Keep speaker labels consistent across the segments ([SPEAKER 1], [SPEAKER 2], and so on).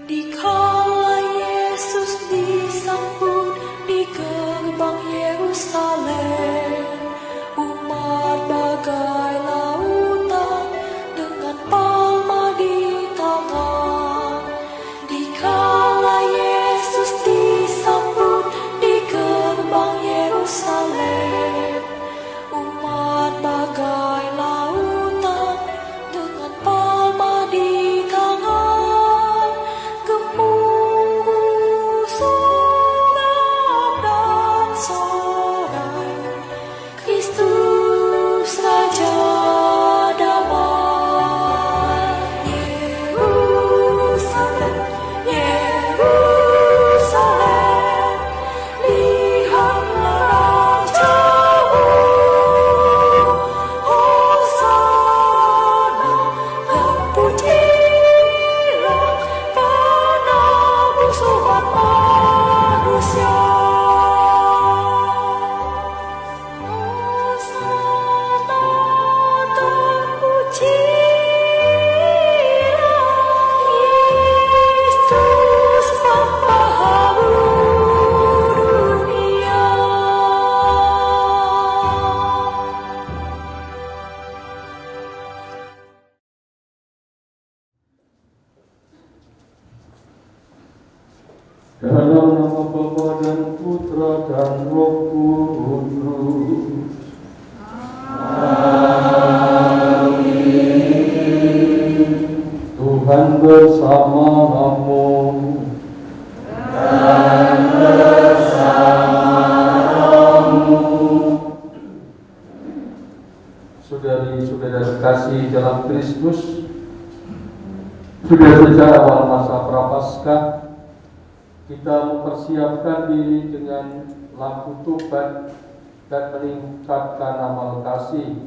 [SPEAKER 1] Dikala Yesus disambut di gerbang Yerusalem, umat bagai lautan dengan palma di tangan. Dikala Yesus disambut di gerbang Yerusalem, umat bagai lautan dengan palma di tangan. Gemuruh sulap dan sorai, Kristus Raja damai. Yerusalem, Yerusalem, lihatlah Rajamu. Hosana, terpujilah penebus umat manusia. Hosana, terpujilah Kristus pembaharu dunia.
[SPEAKER 2] Dalam nama Bapa dan Putra dan Roh Kudus. Amin. Tuhan bersamamu. Dan bersamamu. Saudari-saudara kasih dalam Kristus, sudah sejak awal masa Prapaskah kita mempersiapkan diri dengan lampu tobat dan meningkatkan amal kasih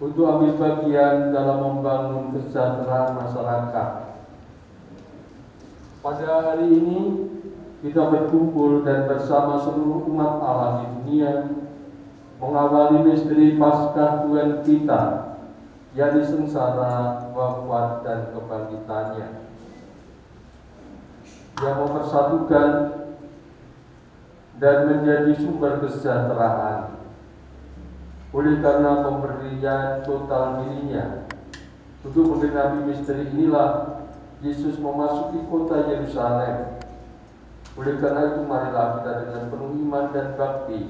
[SPEAKER 2] untuk ambil bagian dalam membangun kesejahteraan masyarakat. Pada hari ini kita berkumpul dan bersama seluruh umat Allah di dunia mengawali misteri Paskah Tuhan kita, yakni sengsara, wafat dan kebangkitannya, yang mempersatukan dan menjadi sumber kesejahteraan. Oleh karena pemberian total dirinya untuk menggenapi misteri inilah Yesus memasuki kota Yerusalem. Oleh karena itu marilah kita dengan penuh iman dan bakti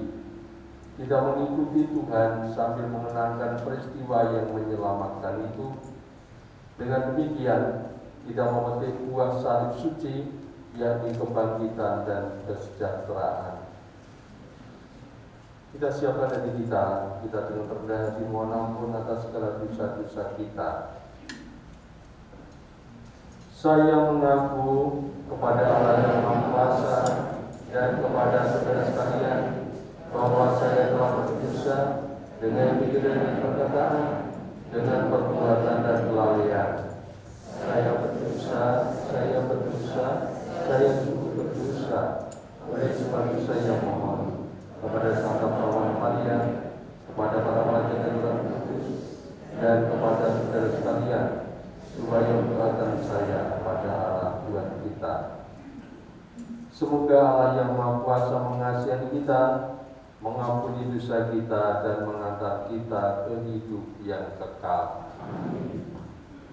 [SPEAKER 2] kita mengikuti Tuhan sambil mengenangkan peristiwa yang menyelamatkan itu. Dengan demikian kita memetik buah salib suci, yakni kebangkitan dan kesejahteraan. Kita siapkan hati kita dengan rendah hati mohon ampun atas segala dosa-dosa kita. Saya mengaku kepada Allah yang Maha Kuasa dan kepada saudara sekalian bahwa saya telah berdosa dengan pikiran dan perkataan, dengan perbuatan dan kelalaian. Saya berdosa, saya sungguh berdosa. Oleh sebab itu saya mohon kepada Santa Perawan Maria, kepada para malaikat dan Roh Kudus, dan kepada saudara sekalian, supaya mendoakan saya kepada Allah Tuhan kita. Semoga Allah yang Maha Kuasa mengasihi kita, mengampuni dosa kita, dan mengantar kita ke hidup yang kekal.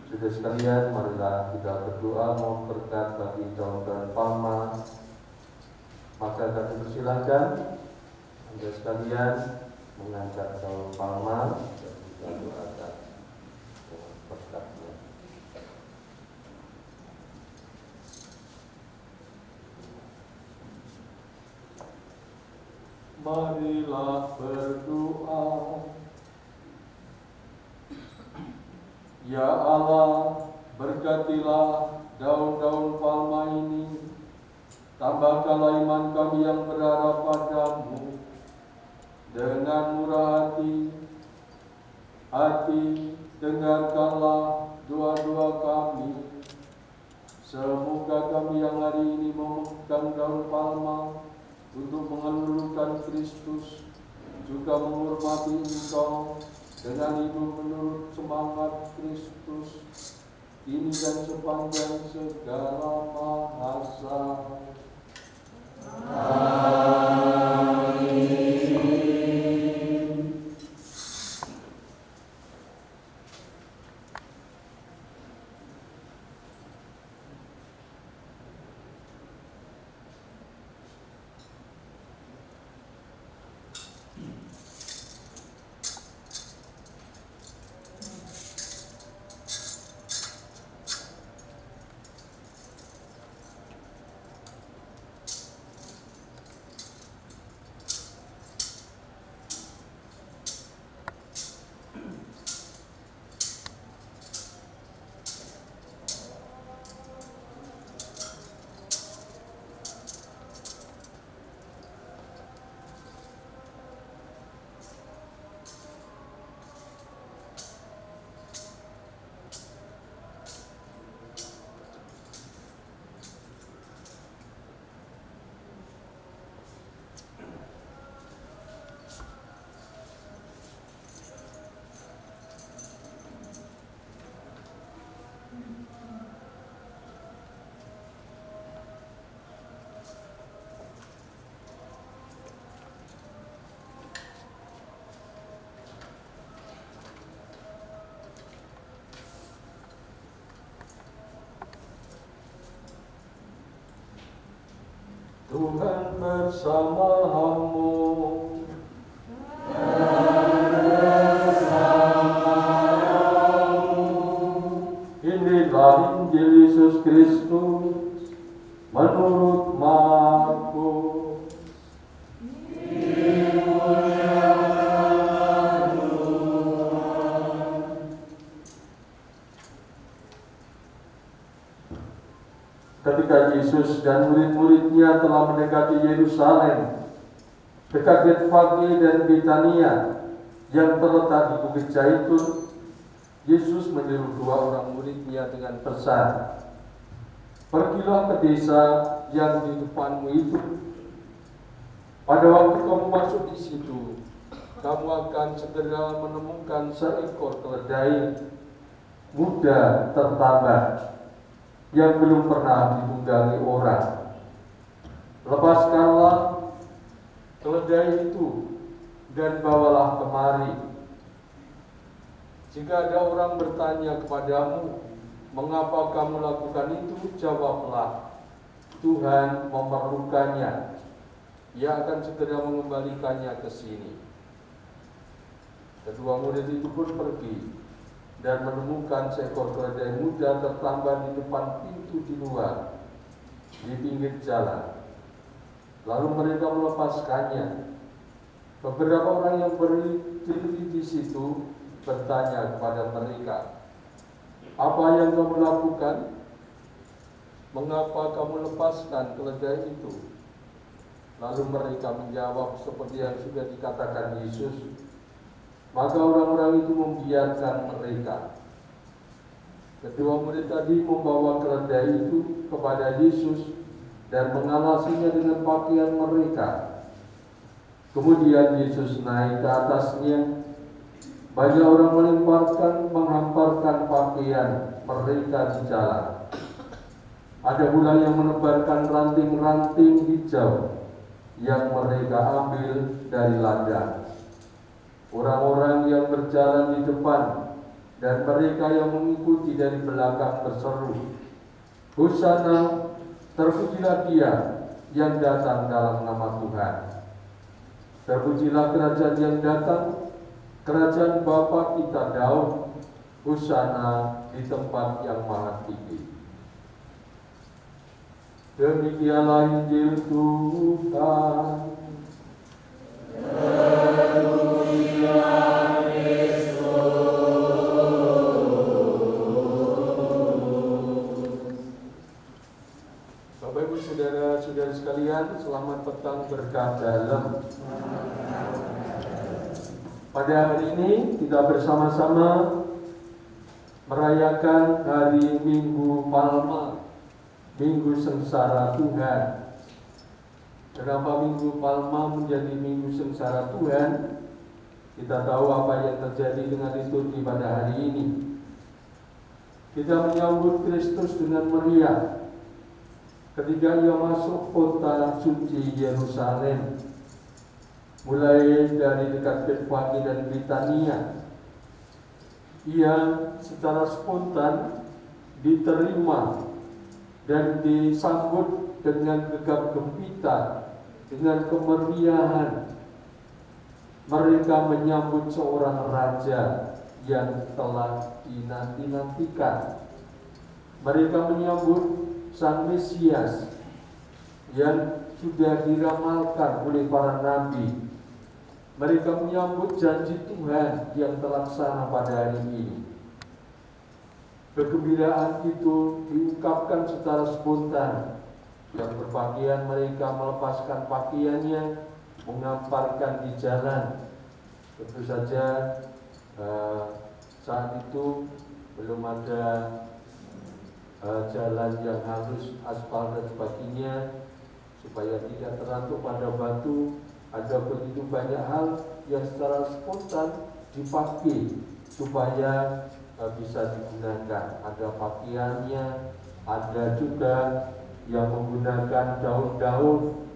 [SPEAKER 2] Saudara sekalian, marilah kita berdoa mohon berkat bagi daun-daun palma. Maka kami persilahkan Anda sekalian mengangkat daun palma dan kita doakan berkatnya. Marilah berdoa. Ya Allah, berkatilah daun-daun palma ini, tambahkanlah iman kami yang berharap padamu. Dengan murah hati, dengarkanlah doa-doa kami. Semoga kami yang hari ini memegang daun palma untuk mengelulukan Kristus, juga menghormati Engkau dengan hidup menurut semangat Kristus, kini dan sepanjang segala masa. Tuhan bersamamu. Inilah Injil Yesus Kristus menurut Markus. Ketika Yesus dan murid-muridnya telah mendekati Yerusalem, dekat Betfage dan Betania yang terletak di Bukit Zaitun, Yesus menyuruh dua orang muridnya dengan pesan, "Pergilah ke desa yang di depanmu itu. Pada waktu kamu masuk di situ, kamu akan segera menemukan seekor keledai muda tertambat yang belum pernah ditunggangi orang. Lepaskanlah keledai itu dan bawalah kemari. Jika ada orang bertanya kepadamu, mengapa kamu lakukan itu, jawablah, Tuhan memerlukannya. Ia akan segera mengembalikannya ke sini." Kedua murid itu pun pergi dan menemukan seekor keledai muda tertambat di depan pintu di luar, di pinggir jalan. Lalu mereka melepaskannya. Beberapa orang yang berdiri di situ bertanya kepada mereka, "Apa yang kamu lakukan? Mengapa kamu lepaskan keledai itu?" Lalu mereka menjawab seperti yang sudah dikatakan Yesus. Maka orang-orang itu membiarkan mereka. Kedua murid tadi membawa keledai itu kepada Yesus dan mengalasinya dengan pakaian mereka. Kemudian Yesus naik ke atasnya. Banyak orang menghamparkan pakaian mereka di jalan. Ada pula yang menebarkan ranting-ranting hijau yang mereka ambil dari ladang. Orang-orang yang berjalan di depan dan mereka yang mengikuti dari belakang berseru, "Hosana, terpujilah Dia yang datang dalam nama Tuhan. Terpujilah kerajaan yang datang, kerajaan Bapa kita Daud. Hosana di tempat yang maha tinggi." Demikianlah Injil Tuhan. Bapak Ibu saudara-saudara sekalian, selamat petang berkah dalam. Pada hari ini kita bersama-sama merayakan hari Minggu Palma, Minggu Sengsara Tuhan. Kenapa Minggu Palma menjadi Minggu Sengsara Tuhan? Kita tahu apa yang terjadi dengan liturgi pada hari ini. Kita menyambut Kristus dengan meriah ketika ia masuk kota suci Yerusalem, mulai dari dekat Betfage dan Betania. Ia secara spontan diterima dan disambut dengan gegap gempita, dengan kemeriahan. Mereka menyambut seorang raja yang telah dinanti-nantikan. Mereka menyambut Sang Mesias yang sudah diramalkan oleh para nabi. Mereka menyambut janji Tuhan yang terlaksana pada hari ini. Kegembiraan itu diungkapkan secara spontan. Yang berpakaian mereka melepaskan pakaiannya, mengamparkan di jalan. Tentu saja saat itu belum ada jalan yang halus, aspal dan sebagainya, supaya tidak terantuk pada batu. Ada begitu banyak hal yang secara spontan dipakai supaya bisa digunakan. Ada pakaiannya, ada juga yang menggunakan daun-daun.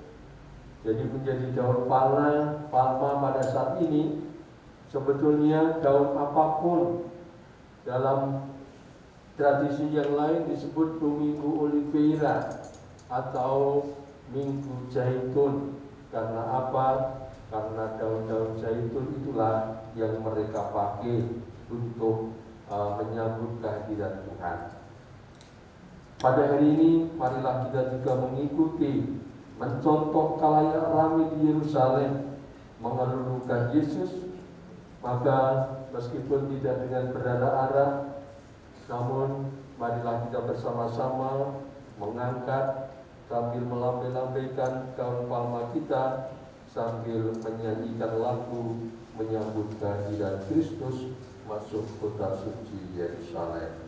[SPEAKER 2] Jadi menjadi daun palma pada saat ini sebetulnya daun apapun. Dalam tradisi yang lain disebut Domingo Oliveira atau Minggu Zaitun. Karena apa? Karena daun-daun zaitun itulah yang mereka pakai untuk menyambut kehadiran Tuhan. Pada hari ini, marilah kita juga mengikuti, mencontoh khalayak ramai di Yerusalem mengelulukan Yesus. Maka meskipun tidak dengan berdarah-darah, namun marilah kita bersama-sama mengangkat sambil melambaikan gaun palma kita, sambil menyanyikan lagu menyambut kehadiran Kristus masuk kota suci Yerusalem.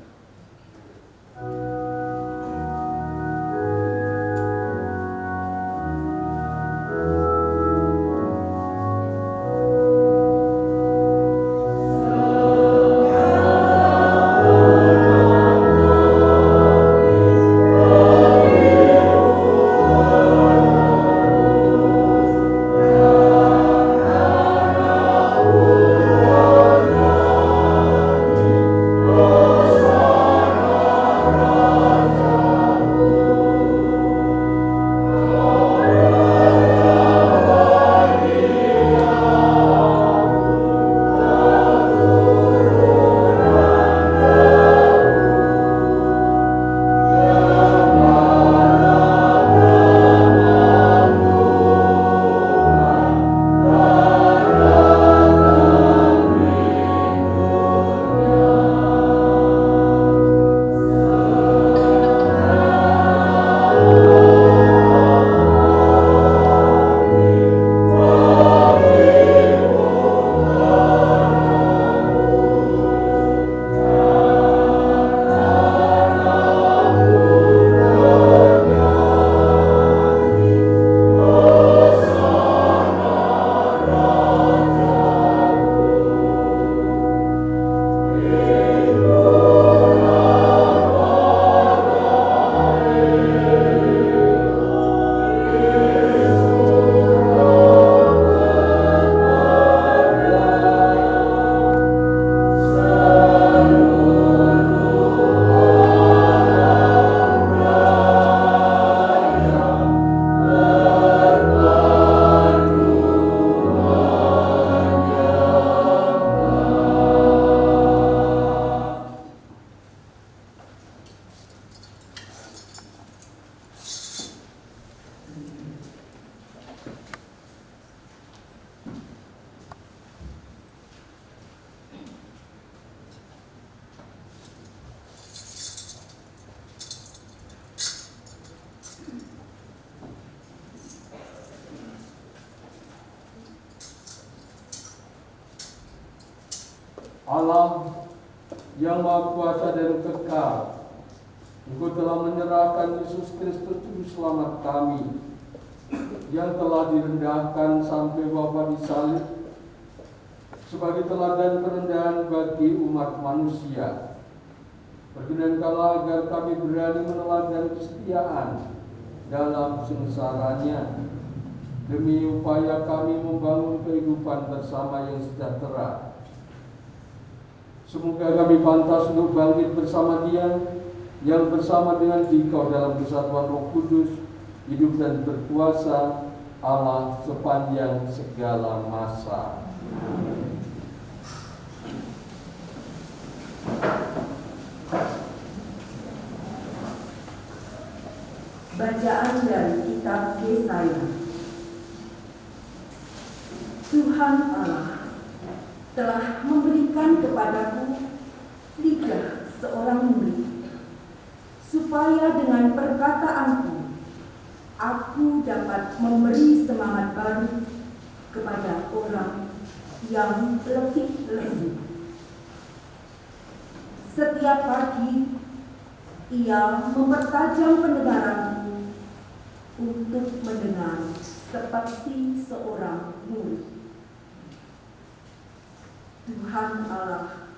[SPEAKER 2] Allah yang Maha Kuasa dan kekal, Engkau telah menyerahkan Yesus Kristus Juru Selamat kami, yang telah direndahkan sampai wafat di salib sebagai teladan kerendahan bagi umat manusia.
[SPEAKER 3] Perkenankanlah agar kami berani meneladan kesetiaan dalam sengsaranya, demi upaya kami membangun kehidupan bersama yang sejahtera. Semoga kami pantas untuk bangkit bersama Dia, yang bersama dengan Dikau dalam persatuan Roh Kudus, hidup dan berkuasa Allah sepanjang segala masa.
[SPEAKER 4] Bacaan dari kitab Yesaya. Tuhan Allah telah memberikan kepadaku lidah seorang murid, supaya dengan perkataanku aku dapat memberi semangat baru kepada orang yang letih lesu. Setiap pagi ia mempertajam pendengaranku untuk mendengar seperti seorang murid. Tuhan Allah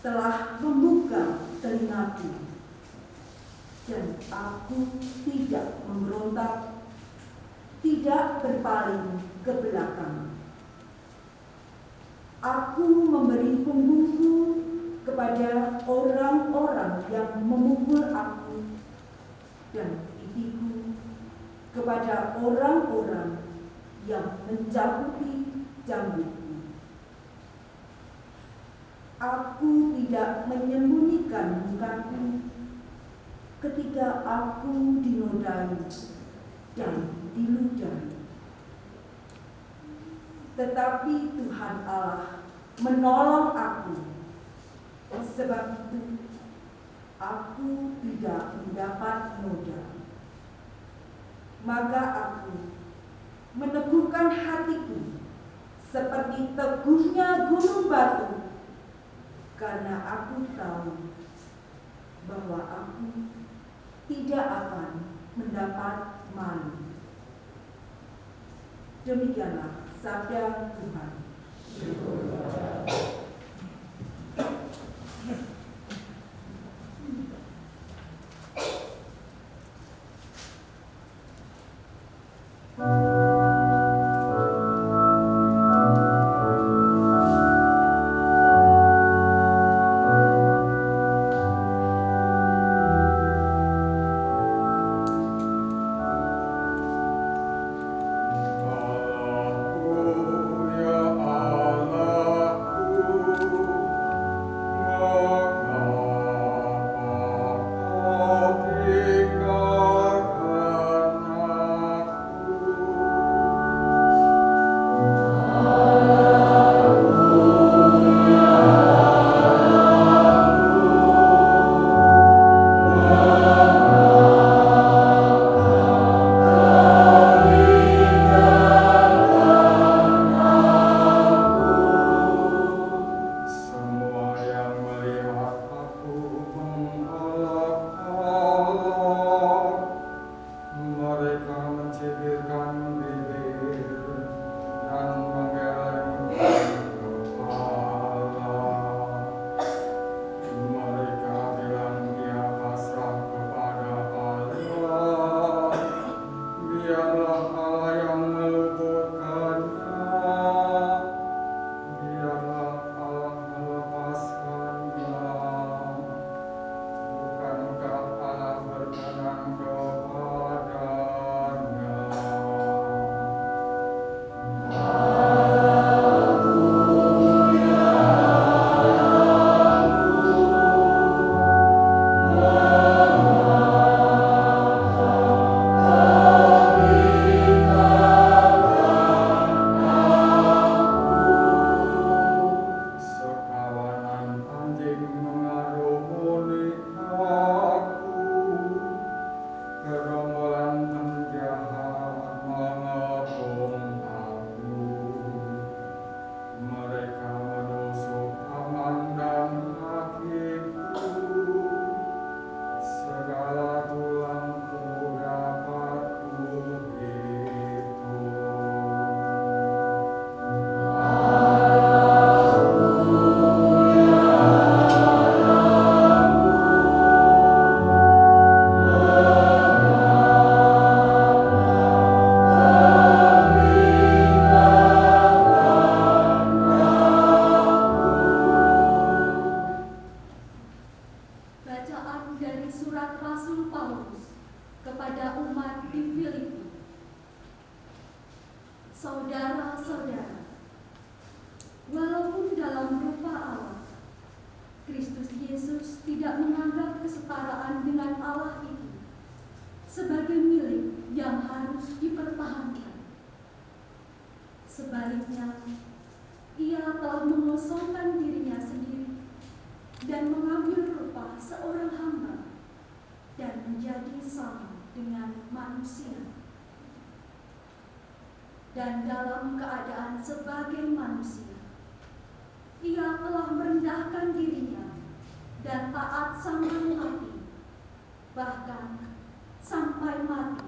[SPEAKER 4] telah membuka telingaku, dan aku tidak memberontak, tidak berpaling ke belakang. Aku memberi punggungku kepada orang-orang yang memukul aku, dan pipiku kepada orang-orang yang mencabuti janggutku. Aku tidak menyembunyikan mukaku ketika aku dinodai dan diludahi. Tetapi Tuhan Allah menolong aku. Sebab itu aku tidak mendapat noda. Maka aku meneguhkan hatiku seperti teguhnya gunung batu, karena aku tahu bahwa aku tidak akan mendapat malu. Demikianlah sabda Tuhan.
[SPEAKER 5] Ya Allah, Rasul Paulus kepada umat di Filipi. Saudara-saudara, walaupun dalam rupa Allah, Kristus Yesus tidak menganggap kesetaraan dengan Allah itu sebagai milik yang harus dipertahankan. Sebaliknya, ia telah mengosongkan dirinya sendiri dan mengambil rupa seorang hamba dan menjadi sama dengan manusia. Dan dalam keadaan sebagai manusia, ia telah merendahkan dirinya dan taat sampai mati, bahkan sampai mati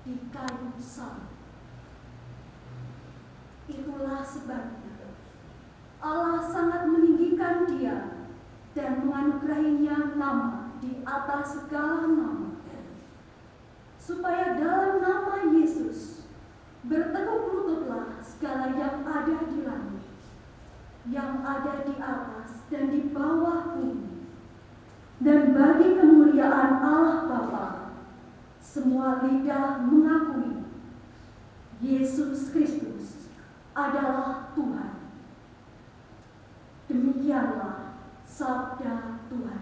[SPEAKER 5] di kayu salib. Itulah sebabnya Allah sangat meninggikan dia dan menganugerahinya nama di atas segala nama, supaya dalam nama Yesus bertekuk lututlah segala yang ada di langit, yang ada di atas dan di bawah bumi, dan bagi kemuliaan Allah Bapa, semua lidah mengakui Yesus Kristus adalah Tuhan. Demikianlah sabda Tuhan.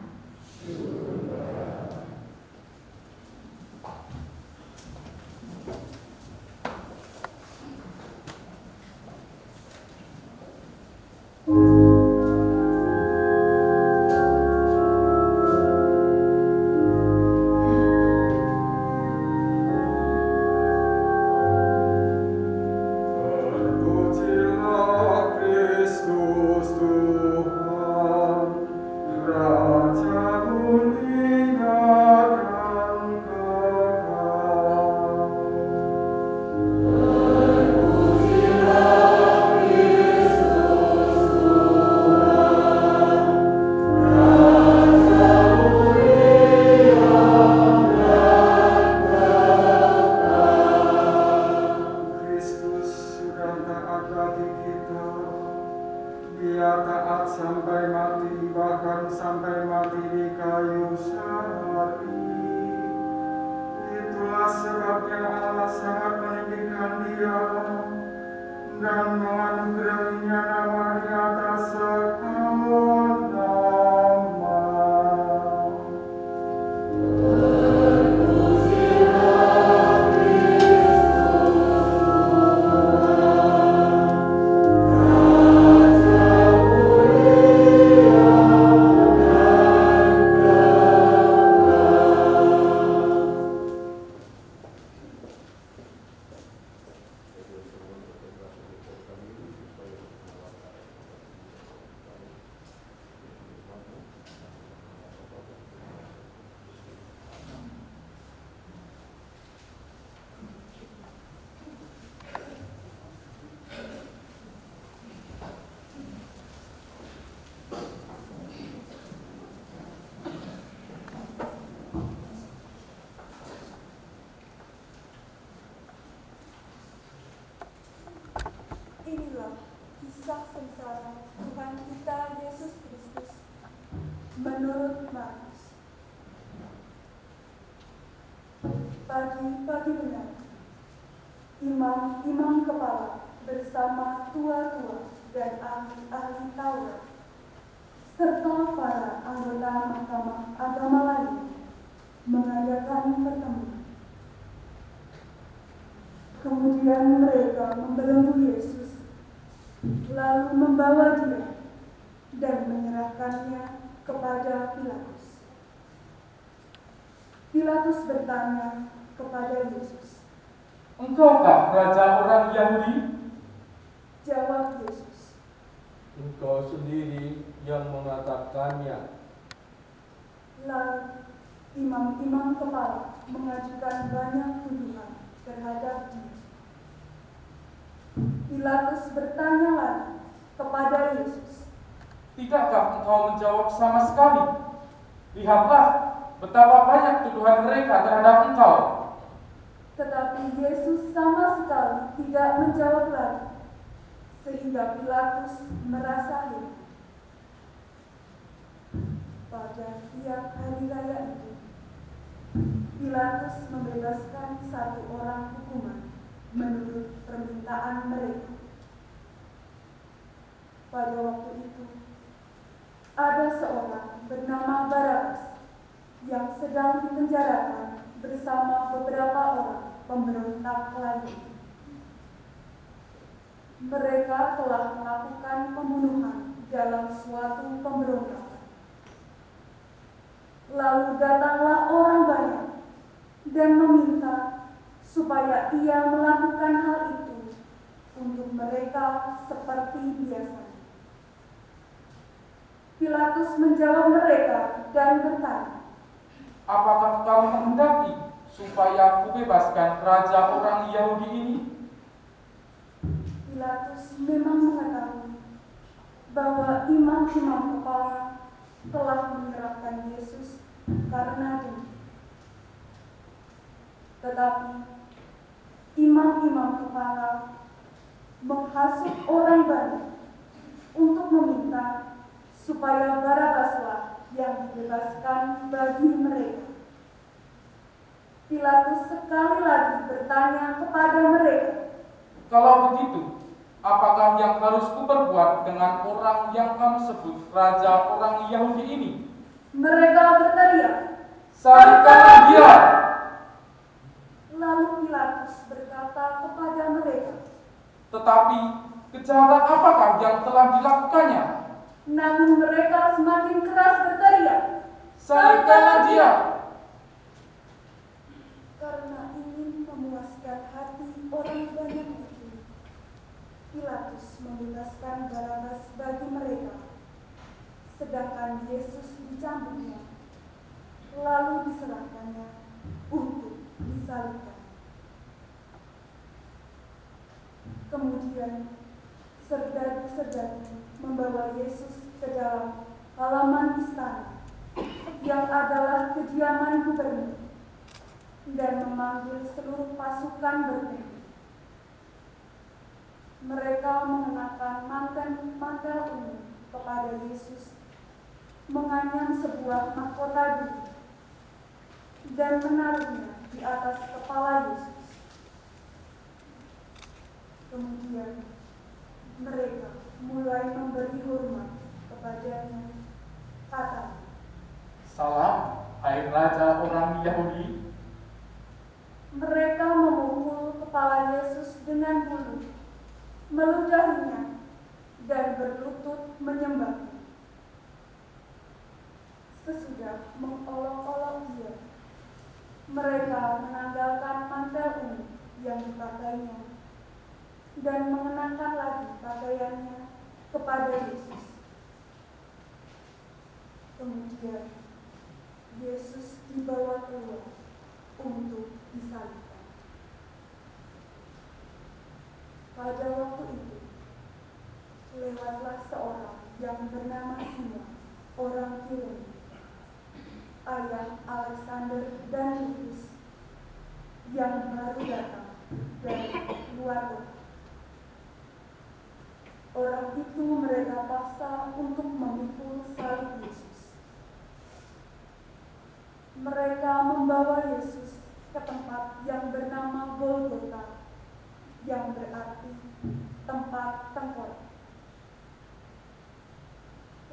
[SPEAKER 6] Inilah kisah sengsara Tuhan kita Yesus Kristus menurut Markus. Pagi-pagi benar, imam-imam kepala bersama tua-tua dan ahli-ahli Taurat serta para anggota mahkamah agama lain mengadakan pertemuan. Kemudian mereka membelenggu Yesus, lalu membawa dia dan menyerahkannya kepada Pilatus. Pilatus bertanya kepada Yesus,
[SPEAKER 7] "Engkaukah raja orang Yahudi?"
[SPEAKER 6] Jawab Yesus,
[SPEAKER 3] Engkau sendiri yang mengatakannya.
[SPEAKER 6] lalu imam-imam kepala mengajukan banyak tuduhan terhadap dia. Pilatus bertanya lagi kepada Yesus,
[SPEAKER 7] "Tidakkah engkau menjawab sama sekali? Lihatlah betapa banyak tuduhan mereka terhadap engkau."
[SPEAKER 6] Tetapi Yesus sama sekali tidak menjawab lagi, sehingga Pilatus merasa heran. Pada tiap hari raya itu, Pilatus membebaskan satu orang hukuman menurut permintaan mereka. Pada waktu itu, ada seorang bernama Barabas yang sedang dipenjarakan bersama beberapa orang pemberontak lain. Mereka telah melakukan pembunuhan dalam suatu pemberontakan. Lalu datanglah orang banyak dan meminta supaya ia melakukan hal itu untuk mereka seperti biasa. Pilatus menjawab mereka dan bertanya,
[SPEAKER 7] apakah kamu menghendaki supaya kubebaskan raja orang Yahudi ini?
[SPEAKER 6] Pilatus memang mengetahui bahwa imam-imam kepala telah menyerahkan Yesus karena demi. Tetapi imam-imam kepala menghasut orang banyak untuk meminta supaya Barabaslah yang dibebaskan bagi mereka. Pilatus sekali lagi bertanya kepada mereka,
[SPEAKER 7] Kalau begitu, apakah yang harus kuperbuat dengan orang yang kamu sebut raja orang Yahudi ini?
[SPEAKER 6] Mereka berteriak,
[SPEAKER 7] Salibkanlah dia!
[SPEAKER 6] Lalu Pilatus berkata kepada mereka,
[SPEAKER 7] Tetapi kejahatan apakah yang telah dilakukannya?
[SPEAKER 6] namun mereka semakin keras berteriak,
[SPEAKER 7] Salibkanlah dia!
[SPEAKER 6] karena ingin memuaskan hati orang banyak itu. Pilatus membebaskan Barabas bagi mereka, sedangkan Yesus dicambuknya, lalu diserahkannya untuk disalibkan. Kemudian serdadu-serdadu membawa Yesus ke dalam halaman istana yang adalah kediaman gubernur dan memanggil seluruh pasukan berkuda. Mereka mengenakan mantel ungu kepada Yesus, menganyam sebuah mahkota biru dan menaruhnya di atas kepala Yesus. Kemudian mereka mulai memberi hormat kepadanya, kata,
[SPEAKER 7] Salam, hai raja orang Yahudi.
[SPEAKER 6] mereka memukul kepala Yesus dengan bulu, meludahinya, dan berlutut menyembahnya. Sesudah mengolok-olok dia, mereka menanggalkan mantel ungu yang dipakainya dan mengenakan lagi pakaiannya kepada Yesus. Kemudian Yesus dibawa keluar untuk disalibkan. Pada waktu itu, lewatlah seorang yang bernama Simon, orang Kirene, ayah Alexander dan Rufus, yang baru datang dari luar kota. Orang itu mereka paksa untuk memikul salib Yesus. Mereka membawa Yesus ke tempat yang bernama Golgota, yang berarti tempat tengkorak.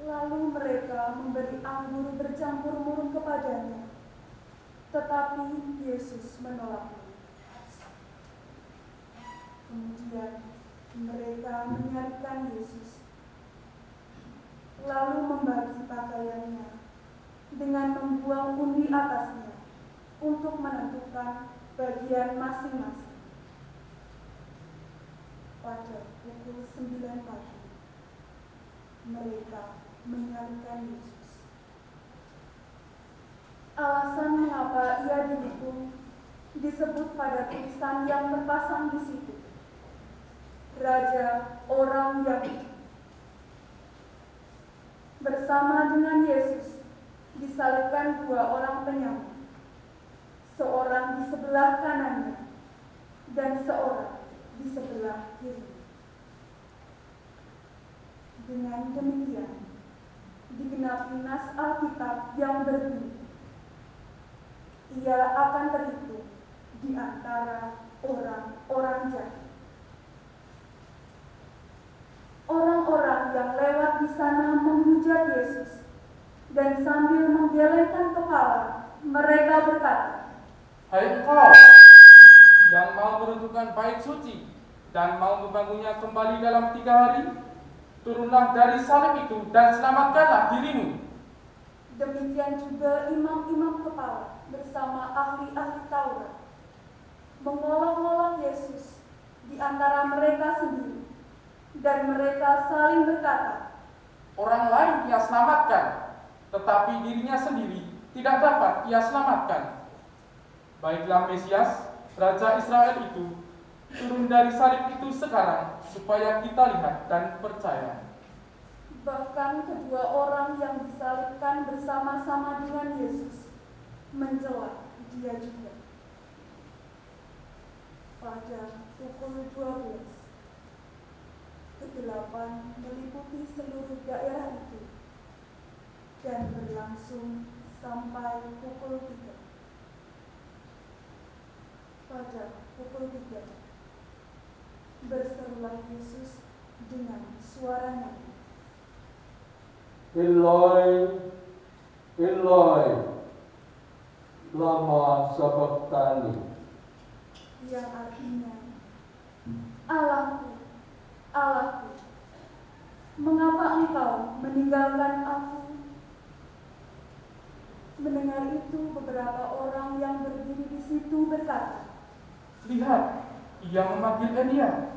[SPEAKER 6] Lalu mereka memberi anggur bercampur murung kepadanya, tetapi Yesus menolaknya. Kemudian mereka menyalibkan Yesus, lalu membagi pakaiannya dengan membuang undi atasnya untuk menentukan bagian masing-masing. Pada pukul 9 pagi, mereka menyalibkan Yesus. Alasan mengapa ia dihukum disebut pada tulisan yang terpasang di situ, Raja orang Yahudi. Bersama dengan Yesus disalibkan dua orang penyamun, seorang di sebelah kanannya dan seorang di sebelah kiri. Dengan demikian, digenapi nas Alkitab yang berbunyi, ia akan terhitung di antara orang-orang jahat. Orang-orang yang lewat di sana menghujat Yesus, dan sambil menggelengkan kepala, mereka berkata,
[SPEAKER 7] Hai engkau yang mau meruntuhkan bait suci dan mau membangunnya kembali dalam 3 hari, turunlah dari salib itu dan selamatkanlah dirimu.
[SPEAKER 6] Demikian juga imam-imam kepala bersama ahli-ahli Taurat mengolok-olok Yesus di antara mereka sendiri, dan mereka saling berkata,
[SPEAKER 7] Orang lain ia selamatkan, tetapi dirinya sendiri tidak dapat ia selamatkan. Baiklah Mesias, Raja Israel itu, turun dari salib itu sekarang, supaya kita lihat dan percaya.
[SPEAKER 6] Bahkan kedua orang yang disalibkan bersama-sama dengan Yesus mencela dia juga. Pada pukul 12, kegelapan meliputi seluruh daerah itu dan berlangsung sampai pukul 3. Pada pukul 3, berserulah Yesus dengan suara nyaring,
[SPEAKER 3] Eloi, Eloi, lama sabachthani,
[SPEAKER 6] yang artinya, Allahku, Allahku, mengapa engkau meninggalkan aku? Mendengar itu, beberapa orang yang berdiri di situ berkata,
[SPEAKER 7] Lihat, ia memanggil Elia.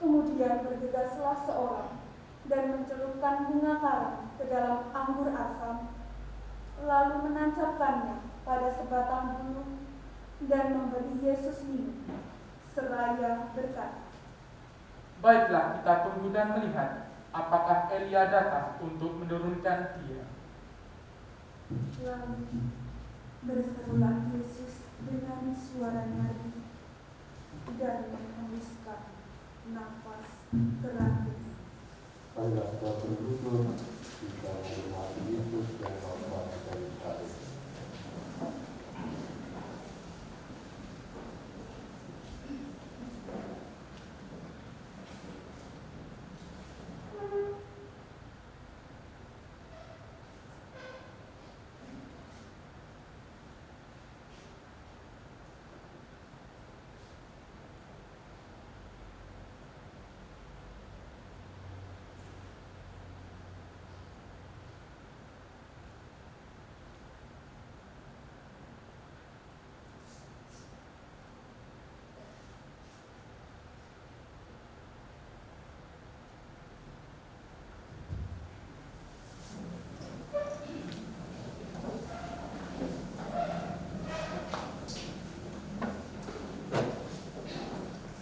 [SPEAKER 6] Kemudian bergegaslah seorang dan mencelupkan bunga karang ke dalam anggur asam, lalu menancapkannya pada sebatang bulu dan memberi Yesus minum, seraya berkata,
[SPEAKER 7] Baiklah, kita tunggu dan melihat apakah Elia datang untuk menurunkan dia.
[SPEAKER 6] Lalu berserulah Yesus dengan suara nyaring dan menghembuskan nafas terakhir.
[SPEAKER 3] Marilah kita berduduk, kita menghormati Yesus dan Bapa dari kami.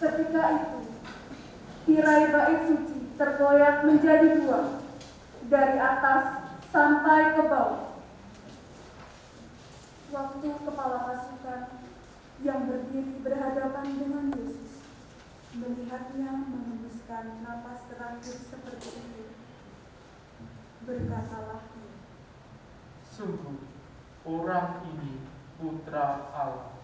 [SPEAKER 6] Ketika itu, tirai bait suci tergoyak menjadi 2, dari atas sampai ke bawah. Waktu kepala pasukan yang berdiri berhadapan dengan Yesus melihatnya menghembuskan napas terakhir seperti itu, berkatalah dia,
[SPEAKER 7] Sungguh, orang ini putra Allah.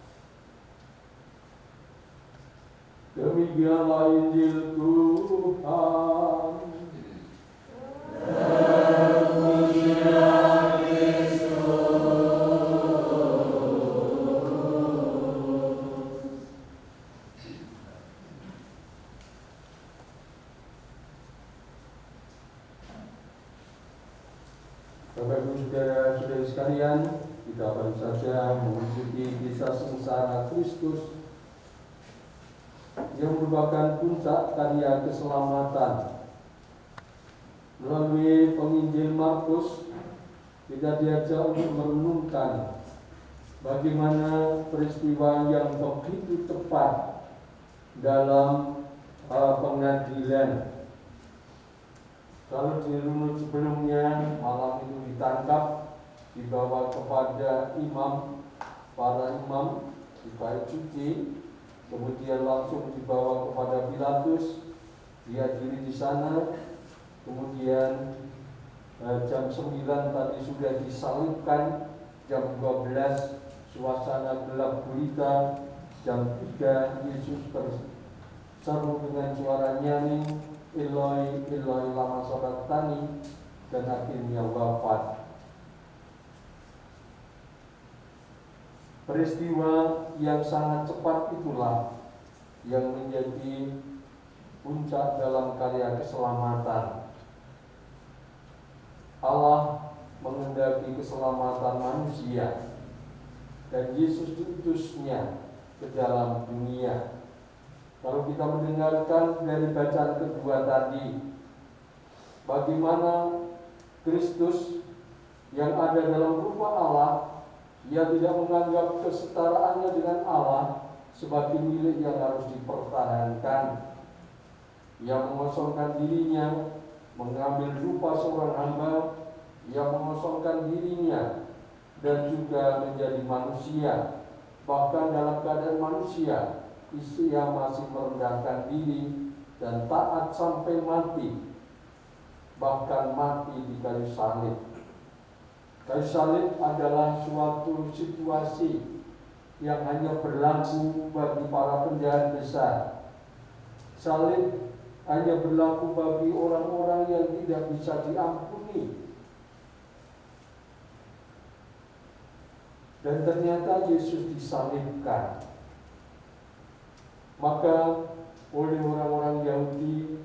[SPEAKER 3] Demikianlah Injil Tuhan. Bapak Ibu Saudara-saudari sekalian, kita baru saja mengikuti kisah sengsara Kristus yang merupakan puncak karya keselamatan. Melalui penginjil Markus, kita diajak untuk merenungkan bagaimana peristiwa yang begitu cepat dalam pengadilan. Kalau dirunut sebelumnya, malam itu ditangkap, dibawa kepada para imam di bait suci, kemudian langsung dibawa kepada Pilatus, dihadiri di sana, kemudian jam 9 tadi sudah disalibkan, Jam 12 suasana gelap gulita. Jam 3 Yesus berseru dengan suara nyaring, Eloi, Eloi lama sabachthani, dan akhirnya wafat. Peristiwa yang sangat cepat itulah yang menjadi puncak dalam karya keselamatan. Allah menghendaki keselamatan manusia, dan Yesus diutusnya ke dalam dunia. Kalau kita mendengarkan dari bacaan kedua tadi, bagaimana Kristus yang ada dalam rupa Allah, ia tidak menganggap kesetaraannya dengan Allah sebagai milik yang harus dipertahankan. Ia mengosongkan dirinya, mengambil rupa seorang hamba. Ia mengosongkan dirinya dan juga menjadi manusia. Bahkan dalam keadaan manusia, ia masih merendahkan diri dan taat sampai mati, bahkan mati di kayu salib. Kayu salib adalah suatu situasi yang hanya berlaku bagi para penjahat besar. Salib hanya berlaku bagi orang-orang yang tidak bisa diampuni. Dan ternyata Yesus disalibkan. Maka oleh orang-orang Yahudi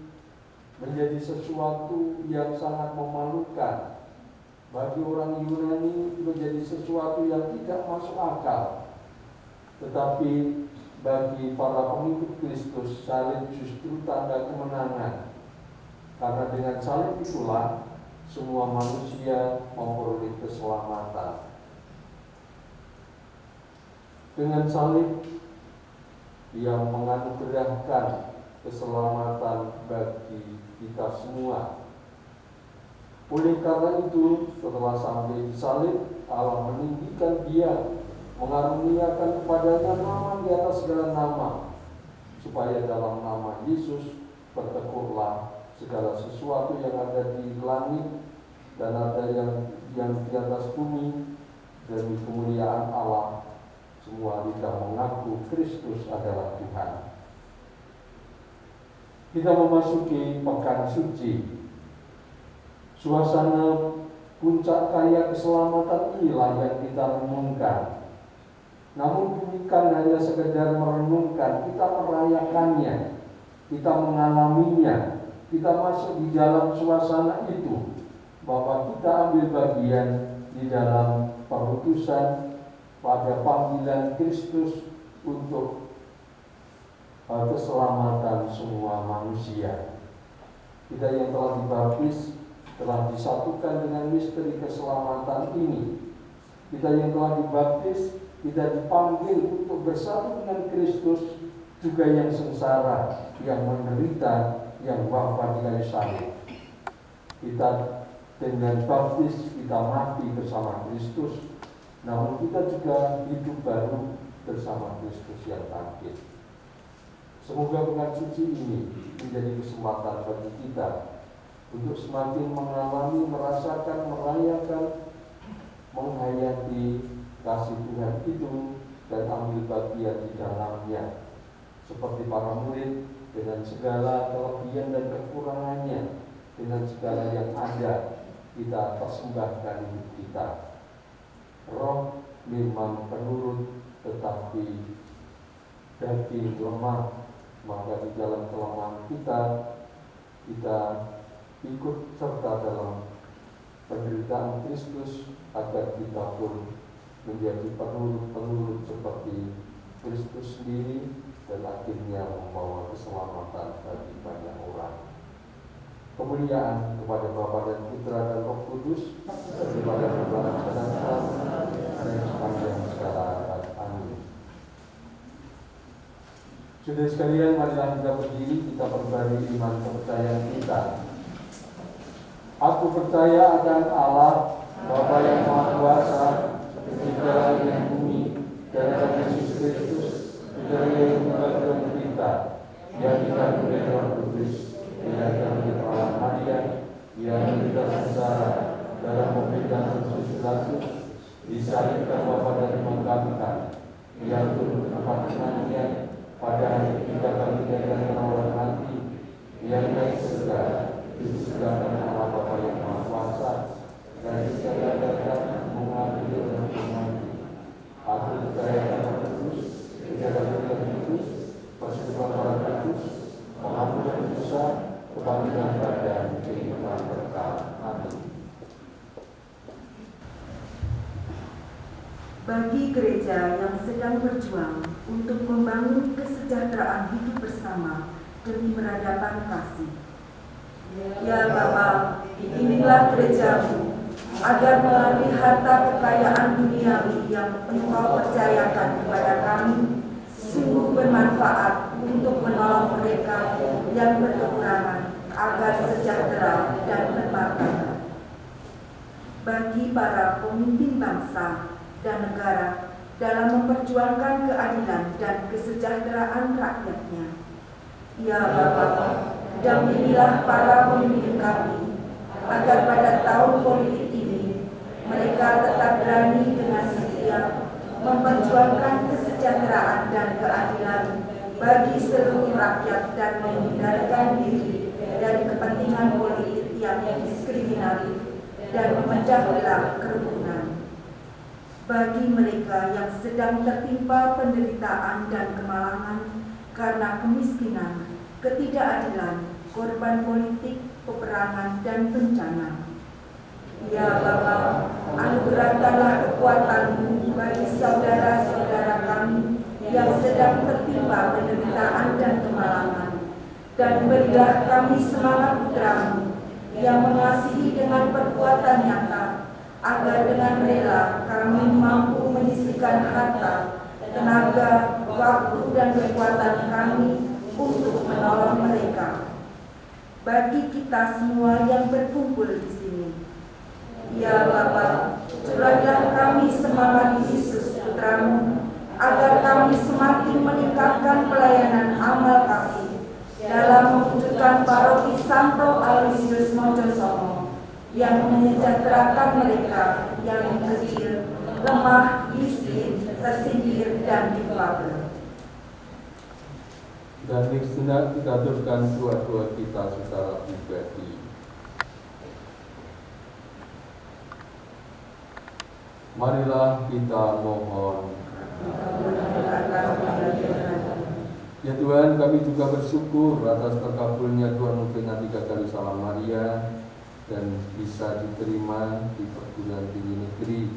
[SPEAKER 3] menjadi sesuatu yang sangat memalukan. Bagi orang Yunani menjadi sesuatu yang tidak masuk akal. Tetapi bagi para pengikut Kristus, salib justru tanda kemenangan. Karena dengan salib itulah semua manusia memperoleh keselamatan. Dengan salib yang menganugerahkan keselamatan bagi kita semua. Oleh karena itu, setelah sampai di salib, Allah meninggikan Dia, mengaruniakan kepadanya nama di atas segala nama, supaya dalam nama Yesus bertekurlah segala sesuatu yang ada di langit dan ada yang di atas bumi, demi kemuliaan Allah. Semua lidah mengaku Kristus adalah Tuhan. Kita memasuki pekan suci. Suasana puncak karya keselamatan inilah yang kita renungkan. Namun bukan hanya sekedar merenungkan, kita merayakannya, kita mengalaminya, kita masuk di dalam suasana itu, bahwa kita ambil bagian di dalam perutusan pada panggilan Kristus untuk keselamatan semua manusia. Kita yang telah dibaptis telah disatukan dengan misteri keselamatan ini. Kita yang telah dibaptis, kita dipanggil untuk bersatu dengan Kristus, juga yang sengsara, yang menderita, yang wafat di kayu salib. Kita dengan baptis, kita mati bersama Kristus, namun kita juga hidup baru bersama Kristus yang bangkit. Semoga pekan suci ini menjadi kesempatan bagi kita untuk semakin mengalami, merasakan, merayakan, menghayati kasih Tuhan itu dan ambil bagian di dalamnya. Seperti para murid, dengan segala kelebihan dan kekurangannya, dengan segala yang ada, kita persembahkan hidup kita. Roh memang penurut, tetapi daging lemah. Maka di dalam kelemahan kita ikut serta dalam penderitaan Kristus, agar kita pun menjadi penurut seperti Kristus sendiri, dan akhirnya membawa keselamatan bagi banyak orang. Kemuliaan kepada Bapa dan Putra dan Roh Kudus, kepada sekarang dan sepanjang segala abad. Amin. Saudara sekalian, marilah kita berdiri, kita perbarui iman kepercayaan kita. Aku percaya akan Allah, Bapa yang Maha Kuasa, Pencipta langit dan bumi, dan akan Yesus Kristus, Putra yang mengandung kita, yang dikandung oleh Roh Kudus, dilahirkan oleh Maria, yang menderita sengsara dalam pemerintahan Pontius Pilatus,
[SPEAKER 2] disalibkan Bapa dan dimangkatkan, ia turun ke tempat kematian, pada hari ketiga kami dengan menolong hati, ia naik ke surga, di sebelah kanan Allah Bapa yang Maha Kuasa, dan di sebelah kanan mengambil dan mati. Aku percaya pada Kristus, kejadian yang kudus, persekutuan para kudus, pengampunan dosa, kebangkitan badan, kehidupan kekal. Amin.
[SPEAKER 4] Bagi gereja yang sedang berjuang untuk membangun kesejahteraan hidup bersama demi peradaban kasih. Ya Bapa, inilah gerejamu, agar melalui harta kekayaan duniawi yang Engkau percayakan kepada kami, sungguh bermanfaat untuk menolong mereka yang berkekurangan agar sejahtera dan bermartabat. Bagi para pemimpin bangsa dan negara dalam memperjuangkan keadilan dan kesejahteraan rakyatnya. Ya Bapa, dampingilah para pemimpin kami, agar pada tahun politik ini mereka tetap berani dengan setia memperjuangkan kesejahteraan dan keadilan bagi seluruh rakyat dan menghindarkan diri dari kepentingan politik yang diskriminatif dan memecah belah kerukunan. Bagi mereka yang sedang tertimpa penderitaan dan kemalangan karena kemiskinan, ketidakadilan, korban politik, peperangan, dan bencana. Ya Bapa, anugerahkanlah kekuatan-Mu bagi saudara-saudara kami yang sedang tertimpa penderitaan dan kemalangan, dan berilah kami semangat putra-Mu yang mengasihi dengan perbuatan nyata, agar dengan rela kami mampu menyisihkan harta, tenaga, waktu, dan kekuatan kami untuk menolong mereka. Bagi kita semua yang berkumpul di sini, ya Bapa, curahlah kami semangat Yesus Putra-Mu, agar kami semakin meningkatkan pelayanan amal kasih dalam mewujudkan paroki Santo Aloysius Mojosomo yang menyejahterakan mereka yang kecil, lemah, miskin, tersindir, dan difabel.
[SPEAKER 3] Dan sejenak kita aturkan doa-doa kita secara pribadi. Marilah kita mohon. Ya Tuhan, kami juga bersyukur atas terkabulnya Tuhan memperingati 3 kali Salam Maria dan bisa diterima di perguruan tinggi negeri.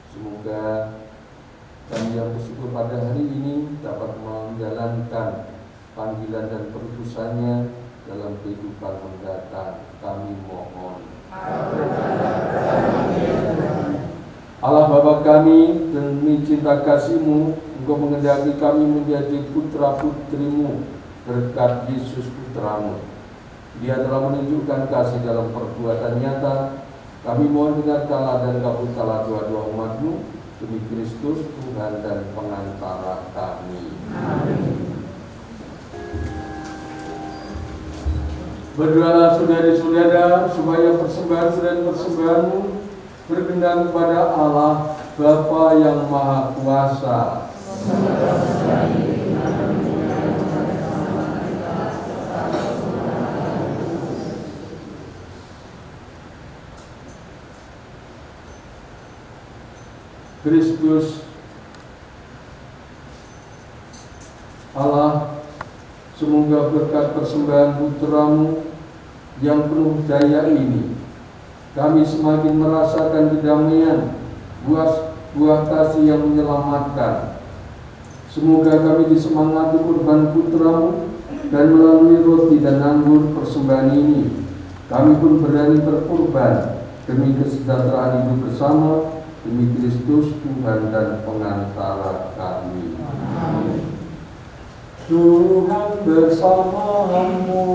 [SPEAKER 3] Semoga kami yang bersyukur pada hari ini dapat menjalankan panggilan dan perutusannya dalam kehidupan mendatang. Kami mohon. Allah Bapa kami, demi cinta kasih-Mu, Engkau mengendaki kami menjadi putra-putri-Mu berkat Yesus Putra-Mu. Dia telah menunjukkan kasih dalam perbuatan nyata. Kami mohon dengarkanlah dan kabulkanlah doa-doa umat-Mu demi Kristus Tuhan dan pengantara kami. Amin. Berdoalah saudara-saudara supaya persembahan-persembahan-Mu berkenan kepada Allah Bapa yang Maha Kuasa. Kristus Allah, semoga berkat persembahan Putra-Mu yang penuh daya ini, kami semakin merasakan kedamaian, buah kasih yang menyelamatkan. Semoga kami disemangati kurban Putra-Mu, dan melalui roti dan anggur persembahan ini, kami pun berani berkorban demi kesejahteraan hidup bersama, demi Kristus Tuhan dan pengantara kami. Amin. Tuhan bersama-Mu.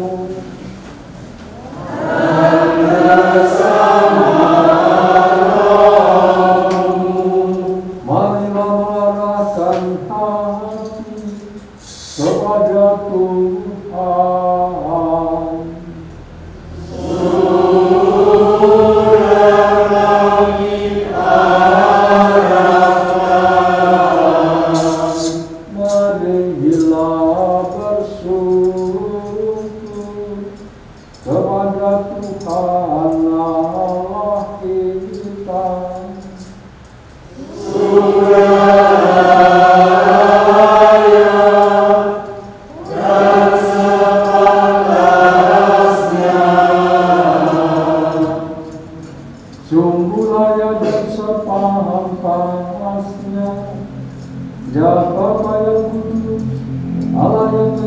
[SPEAKER 3] Marilah mengarahkan hati kepada Tuhan. Surga langit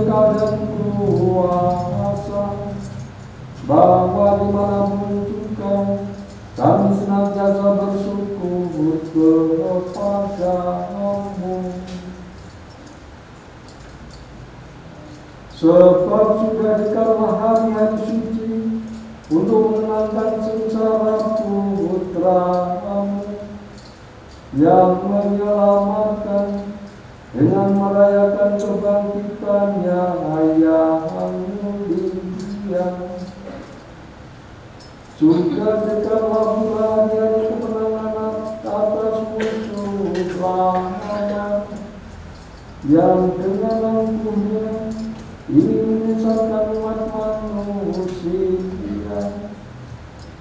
[SPEAKER 3] berkah dan kuasa, bahwa dimanapun juga kami senantiasa bersyukur kepadamu. Sebab sudah dikala hari-hari suci untuk mengenangkan sengsara putramu yang menyelamatkan dengan merayakan kebangkitannya yang mulia. Sudah dekatlah bulan yang kemenangan atas musuh lawan, yang dengan angkuhnya ingin menyesatkan umat manusia.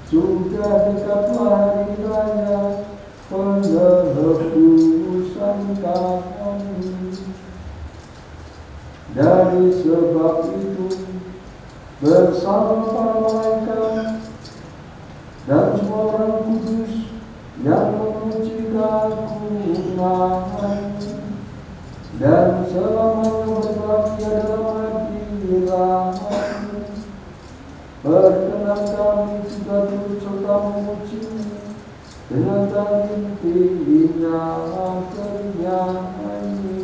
[SPEAKER 3] Sudah dekatlah hari raya penebusan kami. Dari sebab itu, bersama para malaikat dan semua orang kudus yang memuji keagungan dan selamanya berbahagia dalam hadirat, berkenan kami juga turut serta memuji dengan tarian ternyanyi.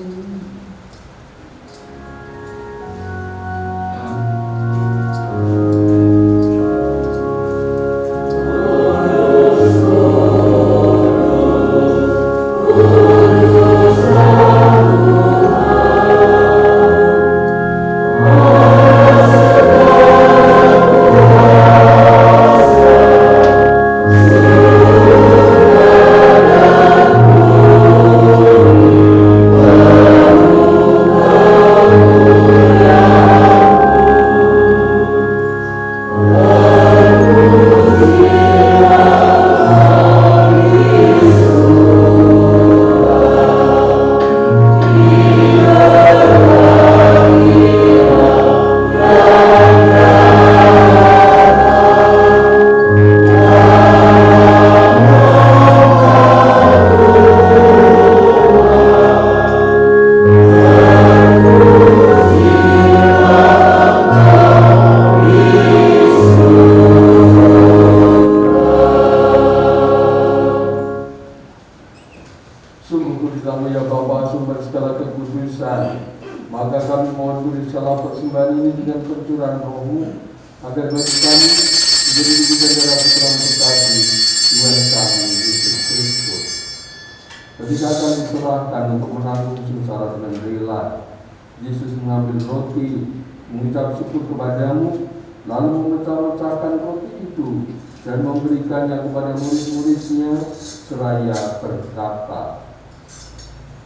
[SPEAKER 3] Mengucap syukur kepadamu, lalu memecah-mecahkan roti itu dan memberikannya kepada murid-muridnya seraya berkata,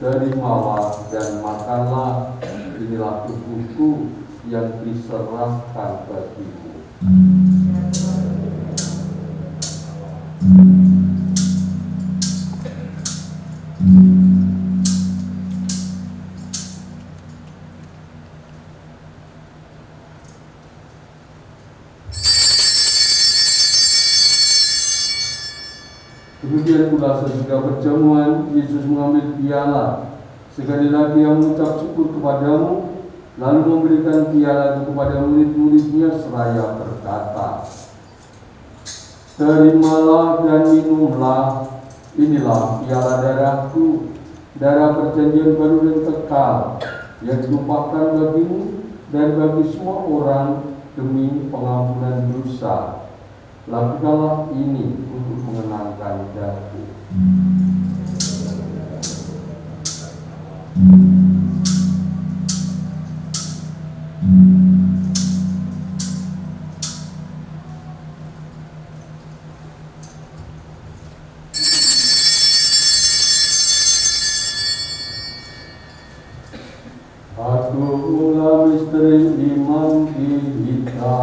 [SPEAKER 3] "Terimalah dan makanlah, inilah tubuhku yang diserahkan bagimu." Kemudian pula sesudah perjamuan, Yesus mengambil piala. Sekali lagi Ia mengucap syukur kepadamu, lalu memberikan piala itu kepada murid-muridnya seraya berkata, "Terimalah dan minumlah, inilah piala darahku, darah perjanjian baru dan kekal, yang ditumpahkan bagimu dan bagi semua orang demi pengampunan dosa. Lakukanlah ini untuk mengenangkan daku." Akulah misteri iman kita.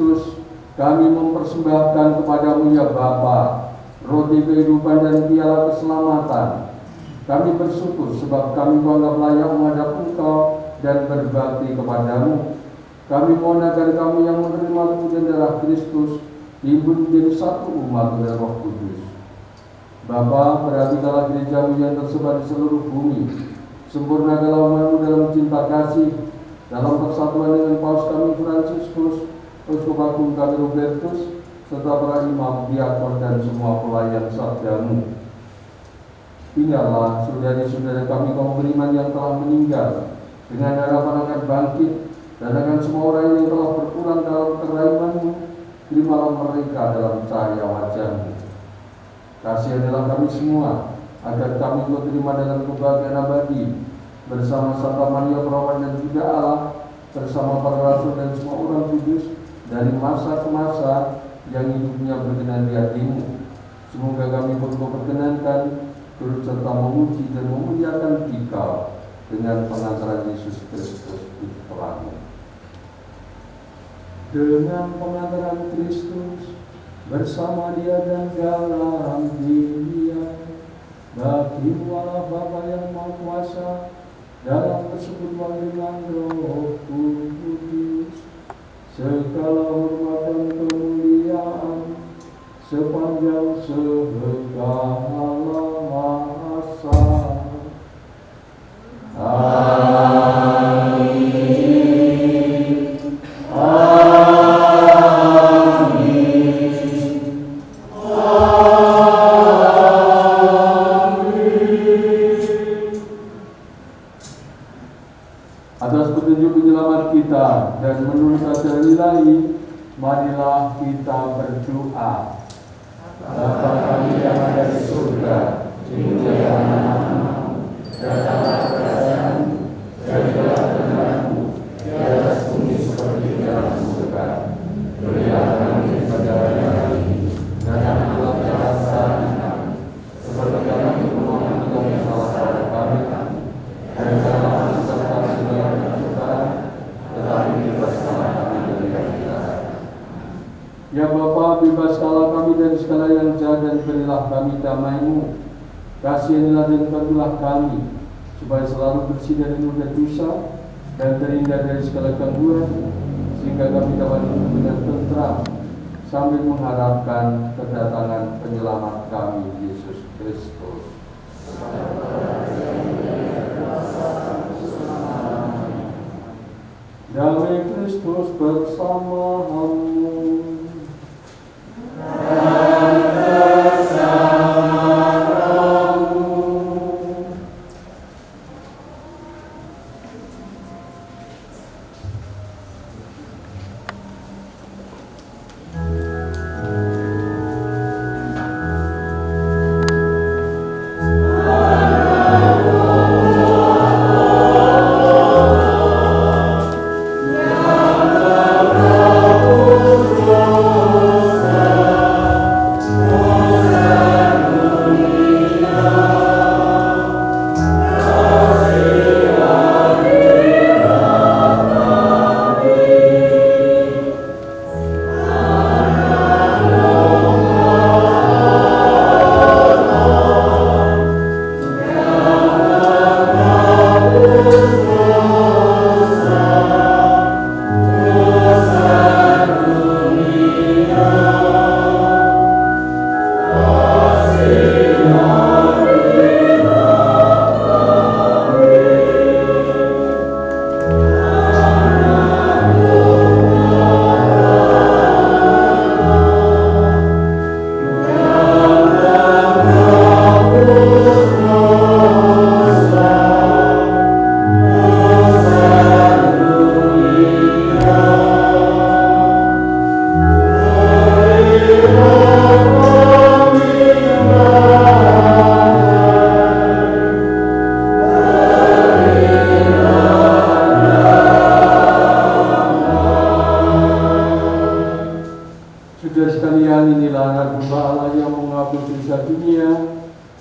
[SPEAKER 3] Kristus, kami mempersembahkan kepadamu ya Bapa, roti kehidupan dan piala keselamatan. Kami bersyukur sebab kami menganggap layak menghadap Engkau dan berbakti kepadamu. Kami mohon agar kami yang menerima tubuh dan darah Kristus timbul menjadi satu umat oleh Roh Kudus. Bapa, perhatikanlah gerejamu yang tersebar di seluruh bumi. Sempurnakanlah umatmu dalam cinta kasih, dalam persatuan dengan Paus kami Fransiskus, Uskup Agung kami Robertus, serta para imam, diakon dan semua pelayan sabdamu. Tinggallah saudari-saudara kami kaum beriman yang telah meninggal, dengan harapan akan bangkit, dan akan semua orang yang telah berpulang dalam keraiman-Mu, terimalah mereka dalam cahaya wajah-Mu. Kasihanilah kami semua, agar kami Kau terima dalam kebahagiaan abadi, bersama Santa Maria Perawan dan juga Allah, bersama para rasul dan semua orang kudus, dari masa ke masa yang hidupnya berkenan di hati-Mu. Semoga kami pun Kau perkenankan, turut serta memuji dan memuliakan Dikau dengan pengantaran Yesus Kristus Putra-Mu. Dengan pengantaran Kristus, bersama Dia dan dalam Dia, bagi Allah Bapa yang Maha Kuasa, dalam persekutuan dengan Roh Kudus, segala hormat dan kemuliaan sepanjang segala masa. Amin. Atas petunjuk penyelamat kita dan menurut ajaran ilahi, marilah kita berdoa. Bapa kami yang ada di surga, dimuliakan namamu, datanglah kerajaanmu, jadilah kehendakmu di atas bumi seperti di dalam surga. Berilah kami pada hari ini, dan ampunilah kesalahan kami, seperti kami mengampuni yang salah pada kami, dan janganlah kami serta dalam pencobaan, tetapi bebaskanlah kami dari yang jahat. Ya Bapa, bebaskanlah kami dari segala yang jahat dan berilah kami damai-Mu. Kasihanilah dan bantulah kami, supaya selalu bersih dari noda dosa dan terhindar dari segala gangguan, sehingga kami dapat hidup dengan tentram sambil mengharapkan kedatangan penyelamat kami, Yesus Kristus. Damai Kristus bersamamu.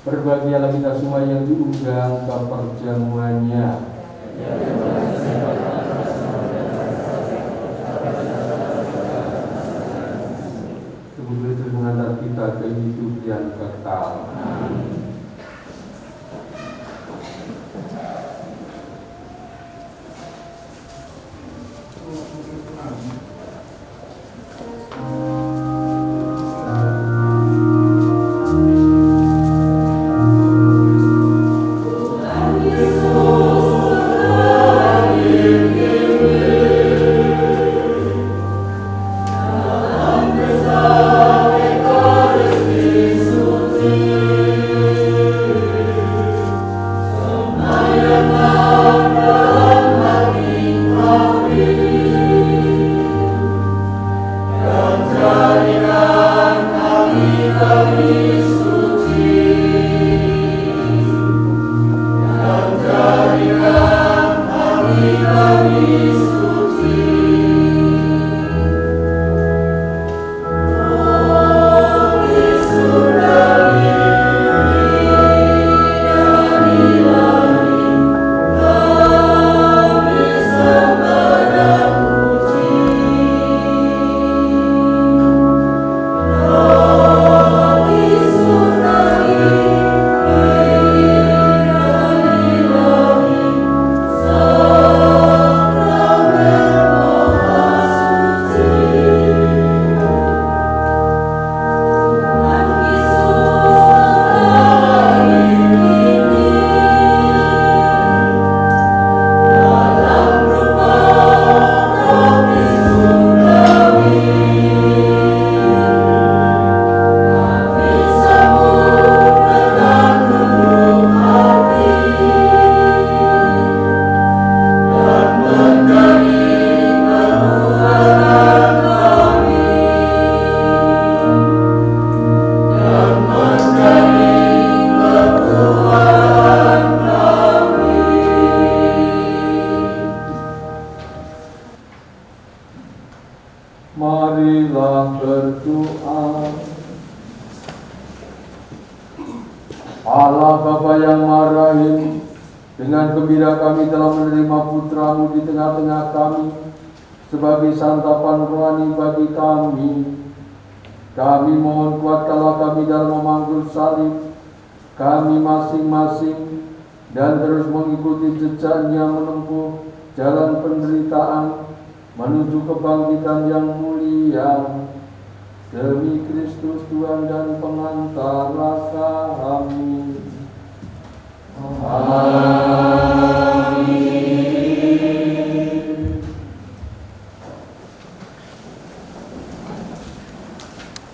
[SPEAKER 3] Berbahagialah kita semua yang diundang ke perjamuannya. kita ke hidup yang kekal. Marilah berdoa. Allah Bapa yang Maha Rahim, dengan gembira kami telah menerima Putra-Mu di tengah-tengah kami sebagai santapan rohani bagi kami. Kami mohon kuatkanlah kami dalam memanggul salib kami masing-masing dan terus mengikuti jejaknya menempuh jalan penderitaan menuju kebangkitan yang mulia demi Kristus Tuhan dan pengantara kami. Amin.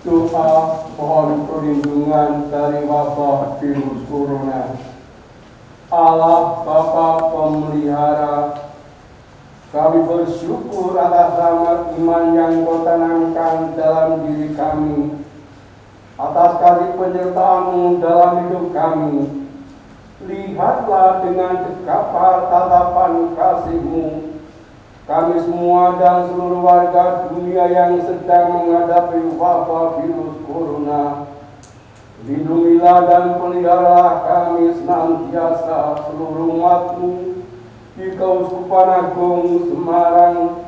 [SPEAKER 3] Doa mohon perlindungan dari wabah virus corona. Allah Bapa Pemelihara, kami bersyukur atas rahmat iman yang Kau tanamkan dalam diri kami, atas kasih penyertaan-Mu dalam hidup kami. Lihatlah dengan dekapar tatapan kasih-Mu kami semua dan seluruh warga dunia yang sedang menghadapi wabah virus corona. Lindungilah dan peliharalah kami senantiasa seluruh umat-Mu di Keuskupan Agung Semarang,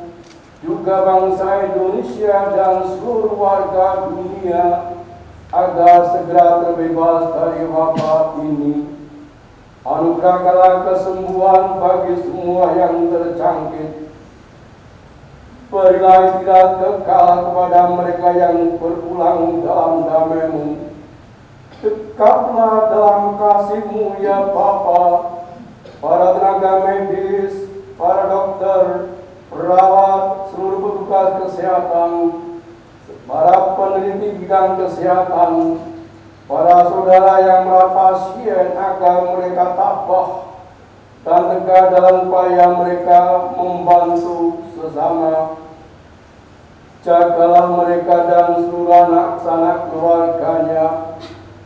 [SPEAKER 3] juga bangsa Indonesia dan seluruh warga dunia, agar segera terbebas dari wabah ini. Anugerahkanlah kesembuhan bagi semua yang terjangkit. Berilah istirahat kekal kepada mereka yang berpulang dalam damai-Mu. Dekatlah dalam kasih-Mu ya Bapa, para tenaga medis, para dokter, perawat, seluruh petugas kesehatan, para peneliti bidang kesehatan, para saudara yang merawat pasien agar mereka tabah dan tegar dalam upaya mereka membantu sesama. Jagalah mereka dan seluruh anak sanak keluarganya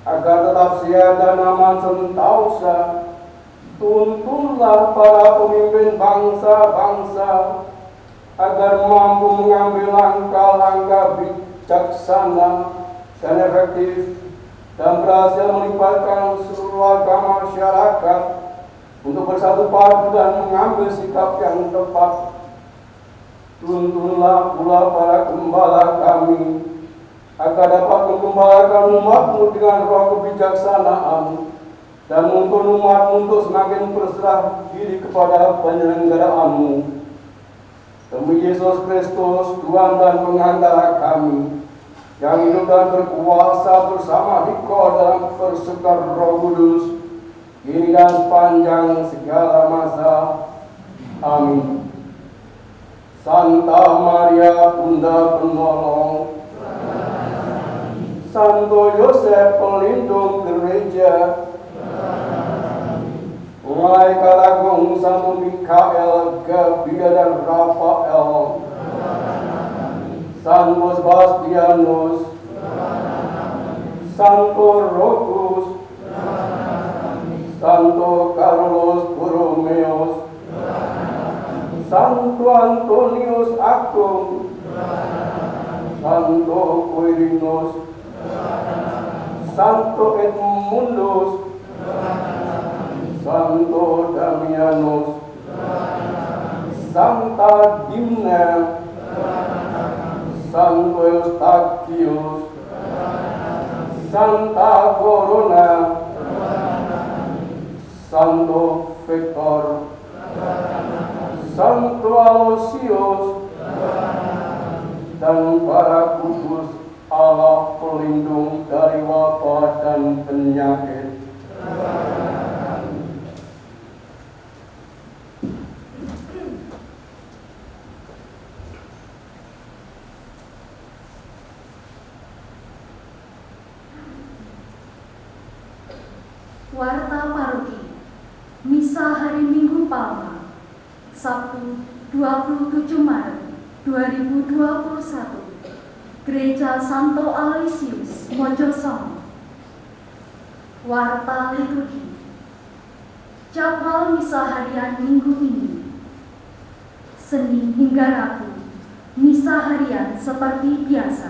[SPEAKER 3] agar tetap sehat dan aman sentosa. Tuntunlah para pemimpin bangsa-bangsa agar mampu mengambil langkah-langkah bijaksana dan efektif dan berhasil melibatkan seluruh warga masyarakat untuk bersatu padu dan mengambil sikap yang tepat. Tuntunlah pula para gembala kami agar dapat menggembalakan umat-Mu dengan roh kebijaksanaan dan menuntun umat-Mu untuk semakin berserah diri kepada penyelenggaraanmu. Demi Yesus Kristus, Tuhan dan Pengantara kami, yang hidup dan berkuasa bersama Dikau dalam persekar Roh Kudus, kini dan sepanjang segala masa. Amin. Santa Maria Bunda Penolong, Santo Yosef Pelindung Gereja, Malaikat Agung Santo Mikael, Gabriel dan Rafael, Santo Sebastianus, Santo Rogus, Santo Carlos Borromeus, Santo Antonius Agung, Santo Quirinus, Santo Edmundus, Santo Damianus, Santa Dimna, Santo Eustachius, Santa Corona, Santo Victor, Santo Aloysius, dan para kudus Allah pelindung dari wabah dan penyakit.
[SPEAKER 5] Warta Paroki Misa Hari Minggu Palma Sabtu 27 Maret 2021 Gereja Santo Aloysius Mojosongo. Warta Liturgi. Jadwal Misa Harian Minggu ini: Senin hingga Rabu Misa Harian seperti biasa.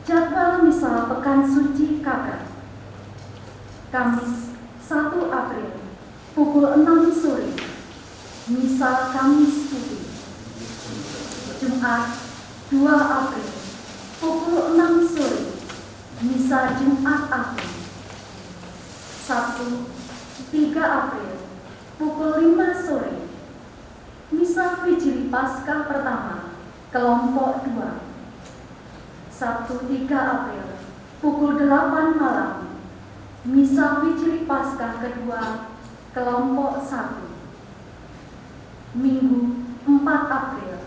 [SPEAKER 5] Jadwal Misa Pekan Suci Kakak. Kamis 1 April pukul 6 sore Misa Kamis Putih. Jumat 2 April pukul 6 sore Misa Jumat Agung. Sabtu 3 April pukul 5 sore Misa Vigili Paskah pertama kelompok 2. Sabtu 3 April pukul 8 malam Misa Vigili Paskah kedua kelompok 1. Minggu 4 April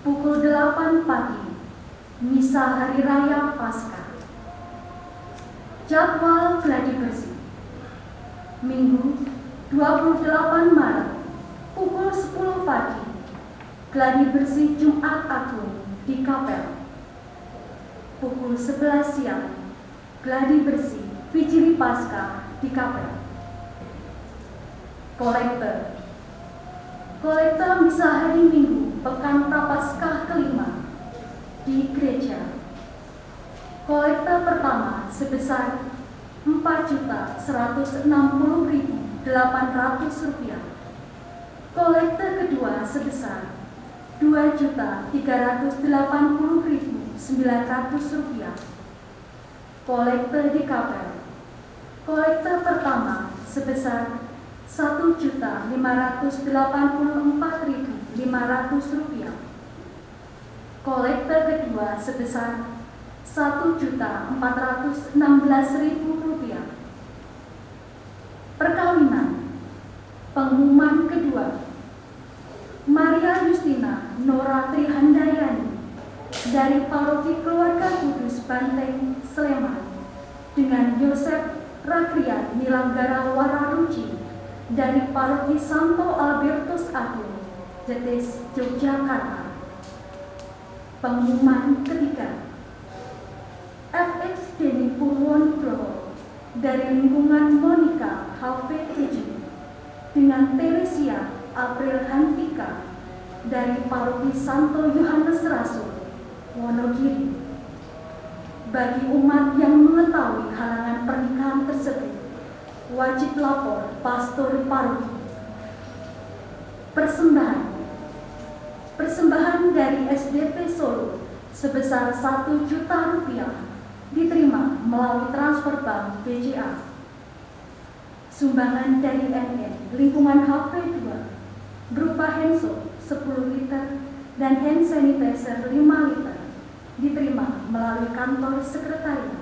[SPEAKER 5] pukul 8 pagi Misa Hari Raya Paskah. Jadwal gladi bersih. Minggu 28 Maret pukul 10 pagi gladi bersih Jumat Agung di Kapel. Pukul 11 siang gladi bersih Vigili Paskah di Kapel. Kolektor. Kolektor Misa Hari Minggu Pekan Prapaskah kelima di gereja. Kolektor pertama sebesar Rp4.160.800. Kolektor kedua sebesar Rp2.380.900. Kolektor di Kapel. Kolektor pertama sebesar Rp1.584.500. Kolektor kedua sebesar Rp1.416.000. Perkawinan. Pengumuman kedua. Maria Justina Nora Trihandayani dari Paroki Keluarga Kudus Banteng, Sleman, dengan Yosef Rakrian Nilanggara Wararuci dari Paroki Santo Albertus Agung, Jetis, Yogyakarta. Pengumuman ketiga. FX Deni Purwonugroho dari lingkungan Monica HV7 dengan Teresia April Hantika dari Paroki Santo Yohanes Rasul, Wonogiri. Bagi umat yang mengetahui halangan pernikahan tersebut, wajib lapor pastor paroki. Persembahan dari SDP Solo sebesar 1 juta rupiah diterima melalui transfer bank BCA. Sumbangan dari NN lingkungan HP 2 berupa hand soap 10 liter dan hand sanitizer 5 liter diterima melalui kantor sekretariat.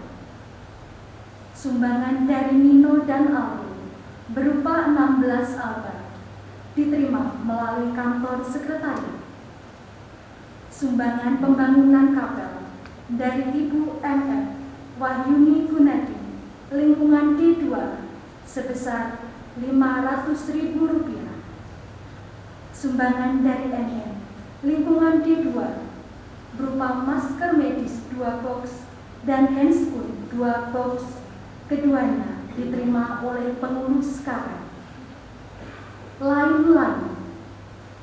[SPEAKER 5] Sumbangan dari Nino dan Aldo berupa 16 albar diterima melalui kantor sekretariat. Sumbangan pembangunan kapel dari Ibu MF Wahyuni Gunadi lingkungan D2 sebesar Rp500.000. Sumbangan dari NN lingkungan D2 berupa masker medis 2 box dan handscoon 2 box, keduanya diterima oleh pengurus kapel. Lain-lain,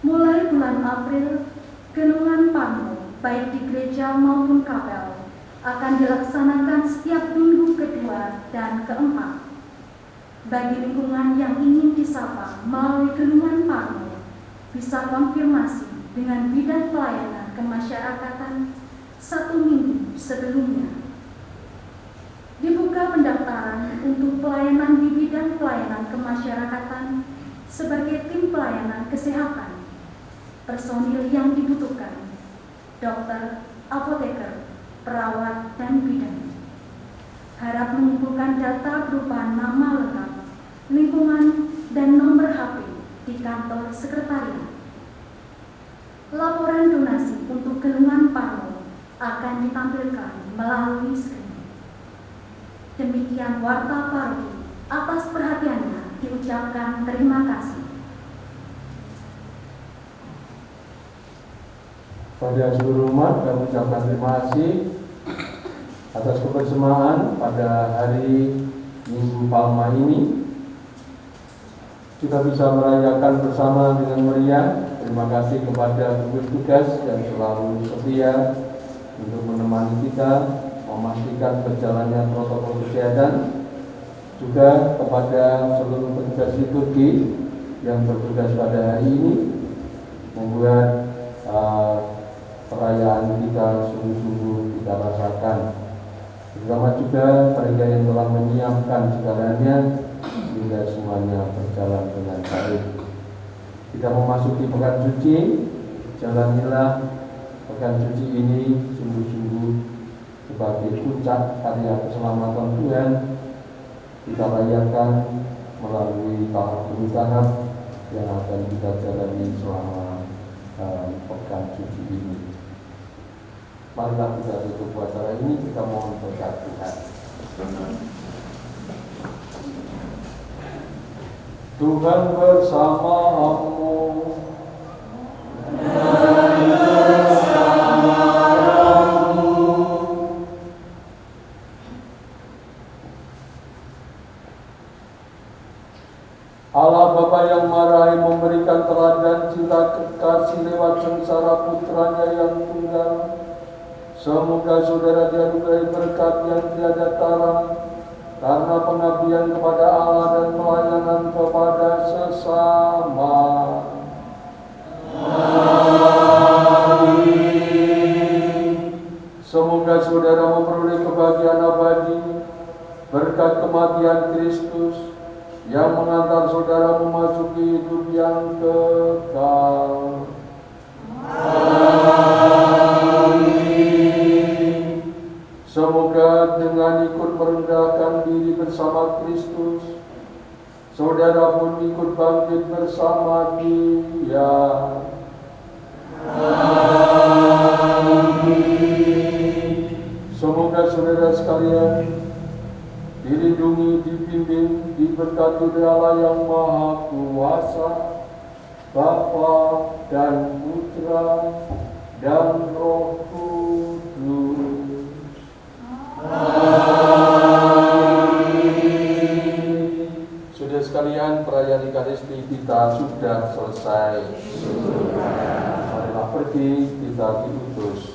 [SPEAKER 5] mulai bulan April, Genungan Pano, baik di gereja maupun kapel, akan dilaksanakan setiap minggu kedua dan keempat. Bagi lingkungan yang ingin disapa melalui Genungan Pano, bisa konfirmasi dengan bidang pelayanan kemasyarakatan 1 minggu sebelumnya. Dibuka pendaftaran untuk pelayanan di bidang pelayanan kemasyarakatan sebagai tim pelayanan kesehatan. Personil yang dibutuhkan, dokter, apoteker, perawat, dan bidan. Harap mengumpulkan data berupa nama lengkap, lingkungan, dan nomor HP di kantor sekretariat. Laporan donasi untuk Genungan Pano akan ditampilkan melalui screen. Demikian warta paroki, atas perhatiannya diucapkan terima kasih.
[SPEAKER 3] Pada seluruh umat kami ucapkan terima kasih atas kebersamaan pada hari Minggu Palma ini. Kita bisa merayakan bersama dengan meriah. Terima kasih kepada gugus tugas yang selalu setia untuk menemani kita, memastikan berjalannya protokol kesehatan. Juga kepada seluruh petugas liturgi yang bertugas pada hari ini, membuat perayaan kita sungguh-sungguh kita rasakan. Terutama juga mereka yang telah menyiapkan segalanya sehingga semuanya berjalan dengan baik. Kita memasuki pekan suci, jalanilah pekan suci ini sungguh-sungguh sebagai puncak karya keselamatan Tuhan. Kita rayakan melalui tahap-tahap yang akan kita jalani selama pekan suci ini. Marilah kita tutup acara ini, kita mohon berkat Tuhan. Tuhan bersamamu. Allah Bapa yang marahi memberikan teladan cinta kekasih lewat sengsara putranya yang tunggal. Semoga saudara dianugerahi berkat yang tiada tara karena pengabdian kepada Allah dan pelayanan kepada sesama. Amin. Semoga saudara memperoleh kebahagiaan abadi berkat kematian Kristus yang mengantar saudara memasuki hidup yang kekal. Amin. Semoga dengan ikut merendahkan diri bersama Kristus, saudara pun ikut bangkit bersama Dia. Amin. Semoga saudara sekalian dilindungi, dibimbing, diberkati oleh Allah yang Maha Kuasa, Bapa dan Putra dan Roh Kudus. Amin. Saudara sekalian, perayaan Ekaristi kita sudah selesai. Marilah pergi, kita diutus